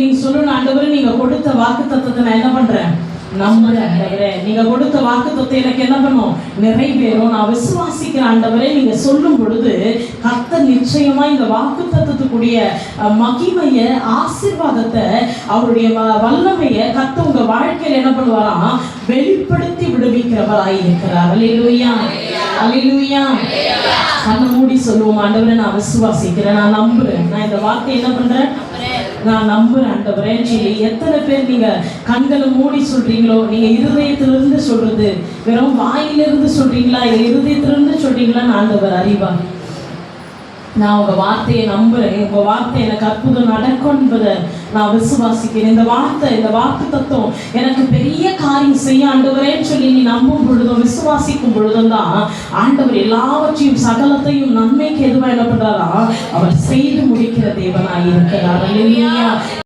இன்னைக்கு நீங்க சொல்லணும், ஆண்டவரே நீங்க கொடுத்த வாக்குத்தத்தத்தை நான் என்ன பண்றேன், நம்புறேன் ஆண்டவரே. நீங்க கொடுத்த வாக்குத்தத்தம் எனக்கு என்ன பண்ணும், நிறைவேறும். நான் விசுவாசிக்கிற ஆண்டவரே. நீங்க சொல்லும் பொழுது கர்த்தர் நிச்சயமா இந்த வாக்குத்தத்தத்துக்குரிய மகிமைய, ஆசீர்வாதத்தை, அவருடைய வல்லமையை கர்த்தர் உங்க வாழ்க்கையில என்ன பண்ணுவாராம், வெளிப்படுத்தி விடுவிக்கிறவராய் இருக்கிறார். அல்லேலூயா, அல்லேலூயா. கண்ணை மூடி சொல்லுவோம், ஆண்டவரே நான் விசுவாசிக்கிறேன், நான் நம்புறேன், நான் இந்த வார்த்தை என்ன பண்றேன், நான் நம்புறேன் ஆண்டவரே சொல்லி எத்தனை பேர் நீங்க கண்களை மூடி சொல்றீங்களோ, நீங்க இருதயத்திலிருந்து சொல்றது, வெறும் வாயிலிருந்து சொல்றீங்களா, இருதயத்திலிருந்து சொல்றீங்களான்னு ஆண்டவர் அறிவார். நான் உங்க வார்த்தையை நம்புறேன், உங்க வார்த்தை எனக்கு அற்புதம் நடக்கும் என்பதை நான் விசுவாசிக்கிறேன். இந்த வாக்கு தத்துவம் எனக்கு பெரிய காரியம் செய்ய ஆண்டவரேன்னு சொல்லி நீ நம்பும் பொழுதும், விசுவாசிக்கும் பொழுதும் தான் ஆண்டவர் எல்லாவற்றையும், சகலத்தையும் நன்மைக்கு எதுவாக என்ன பண்றாரா, அவர் செய்து முடிக்கிற தேவனாய் இருக்கிறார். அல்லேலூயா.